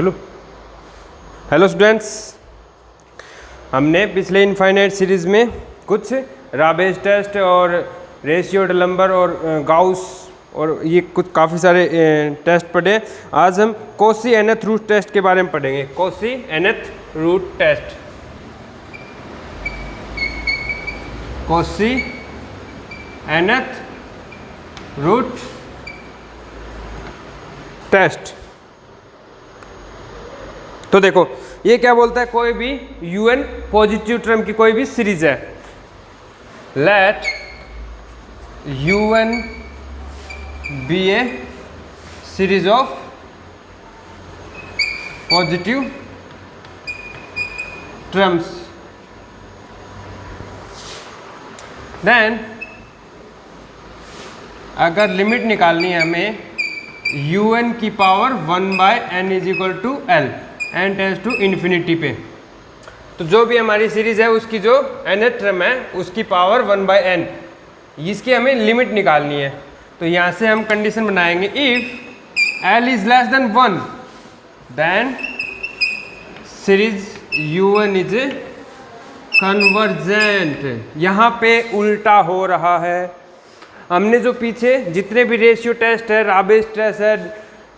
चलो, hello students, हमने पिछले इनफाइनाइट सीरीज़ में कुछ राबेज टेस्ट और रेशियो डलम्बर और गाउस और ये कुछ काफ़ी सारे टेस्ट पढ़े। आज हम कॉची एनथ रूट टेस्ट के बारे में पढ़ेंगे। Cauchy nth root test, Cauchy nth root test. तो देखो ये क्या बोलता है, कोई भी यूएन पॉजिटिव टर्म की कोई भी सीरीज है, let u n be a series of positive terms, then अगर लिमिट निकालनी है हमें यूएन की power 1/n is equal to l n tends to infinity पे, तो जो भी हमारी सीरीज है उसकी जो nth टर्म है उसकी पावर 1/n, इसकी हमें लिमिट निकालनी है। तो यहाँ से हम कंडीशन बनाएंगे, if l is less than 1 then series u1 is convergent. यहाँ पे उल्टा हो रहा है। हमने जो पीछे जितने भी रेशियो टेस्ट है, राबेज टेस्ट है,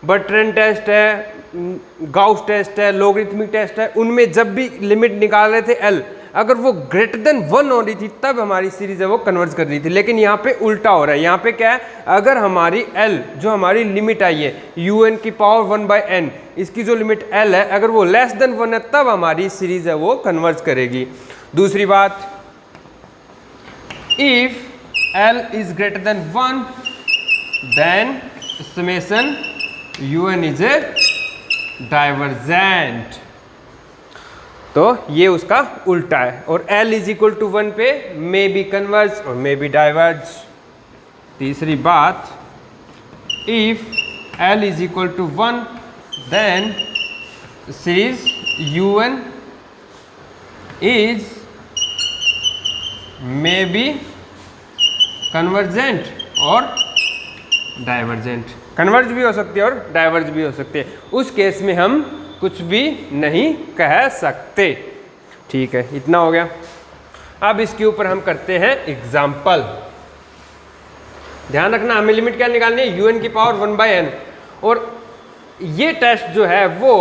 बर्ट्रेंड टेस्ट है, गाउस टेस्ट है, लोगरिथमिक टेस्ट है, उनमें जब भी लिमिट निकाल रहे थे l, अगर वो ग्रेटर देन 1 हो रही थी तब हमारी सीरीज है वो कन्वर्ज कर रही थी। लेकिन यहाँ पे उल्टा हो रहा है। यहाँ पे क्या है, अगर हमारी l जो हमारी लिमिट आई है un की पावर 1/n, इसकी जो लिमिट l है अगर वो लेस देन 1 है तब हमारी सीरीज है वो कन्वर्ज करेगी। दूसरी बात, if l is greater than 1 then summation un is a divergent. तो ये उसका उल्टा है। और l इज इक्वल टू 1 पे मे बी कन्वर्ज और मे बी डाइवर्ज। तीसरी बात, if l is equal to 1 then series un is may be convergent और डाइवर्जेंट। कन्वर्ज भी हो सकती है और डाइवर्ज भी हो सकती है। उस केस में हम कुछ भी नहीं कह सकते। ठीक है, इतना हो गया। अब इसके ऊपर हम करते हैं एग्जाम्पल। ध्यान रखना, हमें लिमिट क्या निकालनी है, un की पावर 1/n। और ये टेस्ट जो है वो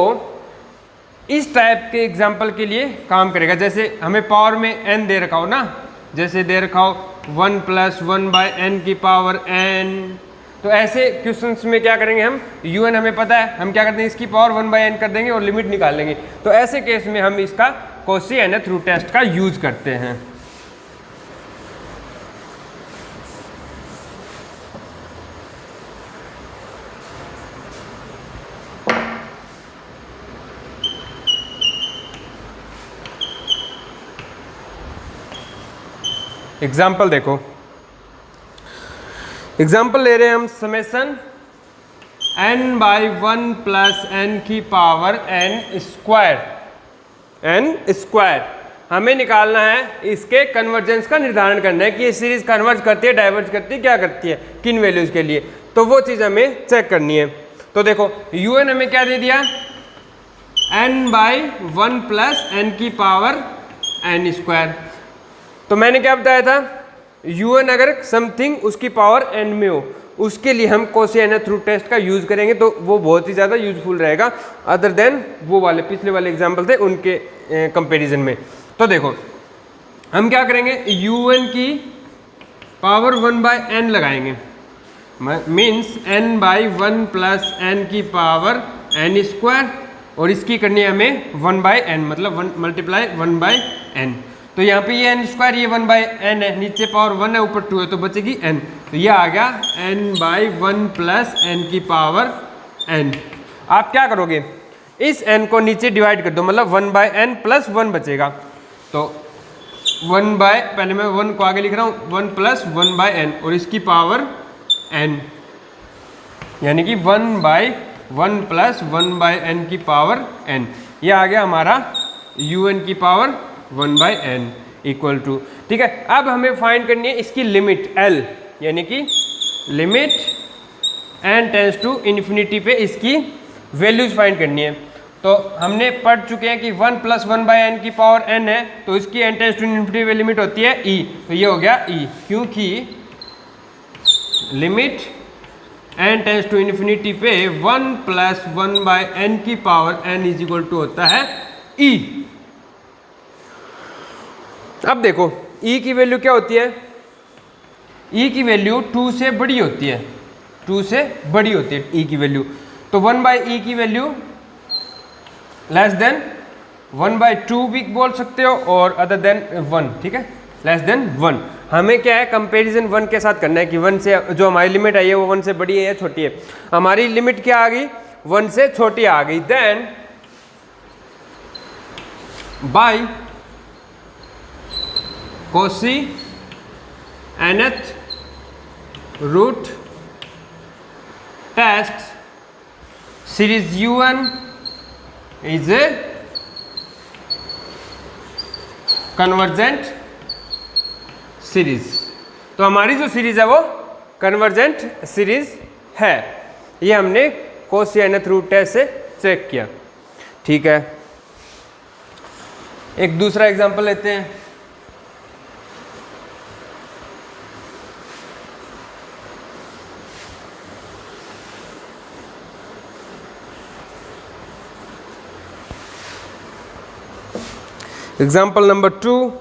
इस टाइप के एग्जाम्पल के लिए काम करेगा। जैसे हमें पावर में n दे रखा हो ना, जैसे दे रखा हो 1 + 1/n की पावर n, तो ऐसे क्वेश्चंस में क्या करेंगे हम, un हमें पता है, हम क्या करते हैं इसकी पावर 1/n कर देंगे और लिमिट निकाल लेंगे। तो ऐसे केस में हम इसका कॉची एनथ रूट टेस्ट का यूज करते हैं। एग्जाम्पल देखो, एग्जाम्पल ले रहे हैं हम समेशन n/1 + n की पावर n स्क्वायर। हमें निकालना है इसके कन्वर्जेंस का निर्धारण करना है कि ये सीरीज कन्वर्ज करती है, डाइवर्ज करती है, क्या करती है, किन वैल्यूज के लिए। तो वो चीज़ हमें चेक करनी है। तो देखो un हमें क्या दे दिया, n/1 + n की पावर n स्क्वायर। तो मैंने क्या बताया था, un अगर समथिंग उसकी पावर n में हो उसके लिए हम कॉची एनथ रूट टेस्ट का यूज करेंगे, तो वो बहुत ही ज़्यादा यूजफुल रहेगा अदर देन वो वाले पिछले वाले एग्जाम्पल थे उनके कंपैरिजन में। तो देखो हम क्या करेंगे, un की पावर 1/n लगाएंगे, मीन्स n/1 + n की पावर n स्क्वायर, और इसकी करनी है हमें 1/n, मतलब 1 × 1/n। तो यहाँ पे ये n स्क्वायर, ये 1/n है, नीचे पावर 1 है, ऊपर 2 है, तो बचेगी n। तो ये आ गया n/1 + n की पावर n। आप क्या करोगे, इस n को नीचे डिवाइड कर दो, मतलब 1/n + 1 बचेगा। तो पहले मैं 1 को आगे लिख रहा हूँ, 1 + 1/n और इसकी पावर n, यानी कि 1/1 + 1/n की पावर n। ये आ गया हमारा un की पावर 1/n इक्वल टू, ठीक है। अब हमें फाइंड करनी है इसकी लिमिट l, यानी कि limit n tends to infinity पे इसकी वैल्यूज फाइंड करनी है। तो हमने पढ़ चुके हैं कि 1 + 1/n की पावर n है, तो इसकी n टेंड्स टू इन्फिनिटी में लिमिट होती है e, तो ये हो गया e, क्योंकि limit n tends to infinity पे 1 + 1/n की पावर n = होता है e। अब देखो e की वैल्यू क्या होती है, e की वैल्यू 2 से बड़ी होती है, 2 से बड़ी होती है e की वैल्यू, तो 1/e की वैल्यू लेस देन 1/2 भी बोल सकते हो और अदर देन 1, ठीक है, लेस देन 1। हमें क्या है, कंपैरिजन 1 के साथ करना है कि 1 से जो हमारी लिमिट आई है वो 1 से बड़ी है या छोटी है। हमारी लिमिट क्या आ गई, 1 से छोटी आ गई, then by Cauchy nth root test series un is a convergent series. तो हमारी जो सीरीज है वो कन्वर्जेंट सीरीज है, ये हमने कोसी nth रूट टेस्ट से चेक किया, ठीक है। एक दूसरा एग्जांपल लेते हैं। Example number 2,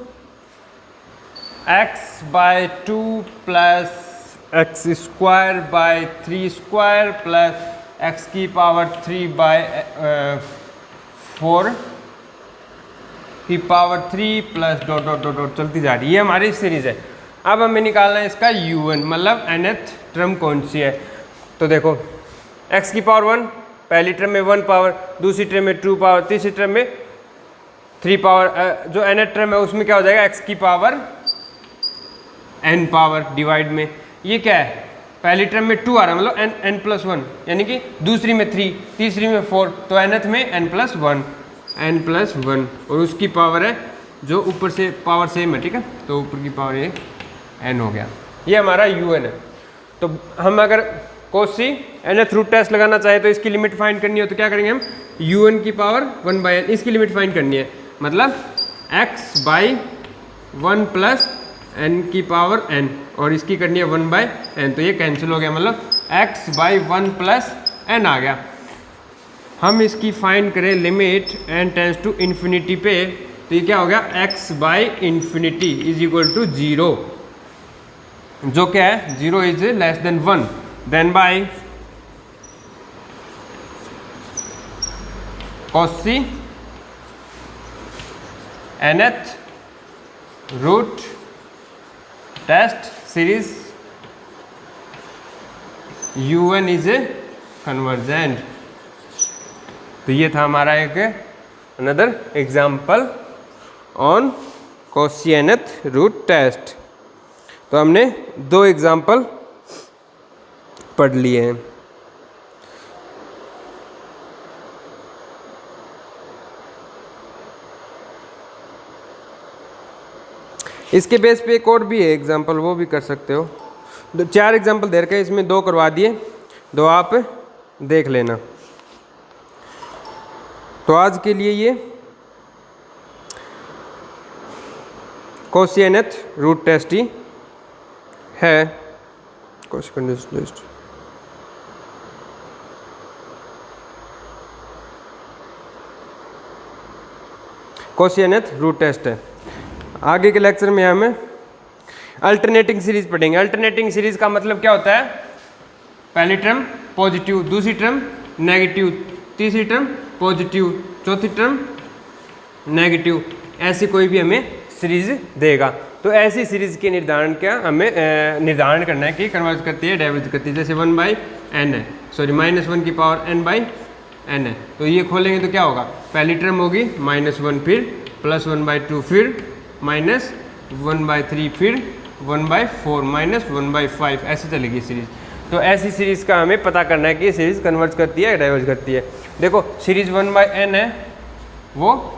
x/2 + x² + x की पावर 3/4 की power 3 plus dot dot dot dot चलती जा रही है, ये हमारी सीरीज है। अब हमें निकालना है इसका un, मतलब nth टर्म कौन सी है। तो देखो x की पावर 1, पहली टर्म में 1 पावर, दूसरी टर्म में 2 पावर, तीसरी टर्म में 3 पावर, जो nth टर्म है उसमें क्या हो जाएगा, x की पावर n पावर डिवाइड में, ये क्या है, पहली टर्म में 2 आ रहा है, मतलब n+1, यानी कि दूसरी में 3, तीसरी में 4, तो nth में n+1 और उसकी पावर है जो ऊपर से पावर सेम है, ठीक है, तो ऊपर की पावर ये n हो गया, ये हमारा un है। तो हम अगर कोसी nth रूट टेस्ट लगाना चाहे तो इसकी लिमिट फाइंड करनी हो तो क्या करेंगे हम, un की पावर 1/n, इसकी लिमिट फाइंड करनी है, मतलब x/1 + n की पावर n, और इसकी करनी है 1/n, तो ये कैंसिल हो गया, मतलब x/1 + n आ गया। हम इसकी फाइंड करें limit n tends to infinity पे, तो ये क्या हो गया, x/∞ = 0, जो क्या है 0 is less than 1, then by Cauchy nth root test series un is a convergent. तो ये था हमारा एक another example on Cauchy nth root test. तो हमने 2 एग्जाम्पल पढ़ लिए हैं। इसके बेस पे एक और भी है एग्जाम्पल, वो भी कर सकते हो। 4 एग्जाम्पल दे रखे, इसमें 2 करवा दिए, 2 आप देख लेना। तो आज के लिए ये कोसी nth रूट टेस्ट ही है। कोसी nth रूट टेस्ट है। आगे के लेक्चर में हमें अल्टरनेटिंग सीरीज पढ़ेंगे। अल्टरनेटिंग सीरीज का मतलब क्या होता है, पहली टर्म पॉजिटिव, दूसरी टर्म नेगेटिव, तीसरी टर्म पॉजिटिव, चौथी टर्म नेगेटिव, ऐसी कोई भी हमें सीरीज देगा। तो ऐसी सीरीज के निर्धारण क्या हमें निर्धारण करना है कि कन्वर्ज करती है, डाइवर्ज करती है। जैसे 1/n है, सॉरी -1 की पावर n/n है, तो ये खोलेंगे तो क्या होगा, पहली टर्म होगी -1, फिर +1/2, फिर -1/3, फिर 1/4, -1/5, ऐसे चलेगी सीरीज। तो ऐसी सीरीज़ का हमें पता करना है कि ये सीरीज़ कन्वर्ज करती है, डाइवर्ज करती है। देखो सीरीज़ 1/n है, वो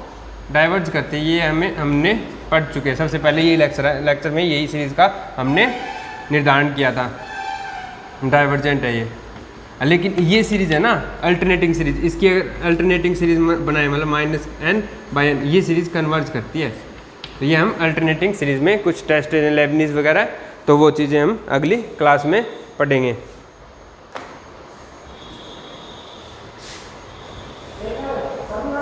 डाइवर्ज करती है, ये हमने पढ़ चुके हैं। सबसे पहले ये लेक्चर में यही सीरीज़ का हमने निर्धारण किया था, डाइवर्जेंट है ये। लेकिन ये सीरीज़ है ना अल्टरनेटिंग सीरीज, इसकी अगर अल्टरनेटिंग सीरीज बनाए मतलब माइनस एन बाई एन, ये सीरीज़ कन्वर्ज करती है। तो ये हम अल्टरनेटिंग सीरीज़ में कुछ टेस्ट लेबनीज़ वगैरह, तो वो चीज़ें हम अगली क्लास में पढ़ेंगे।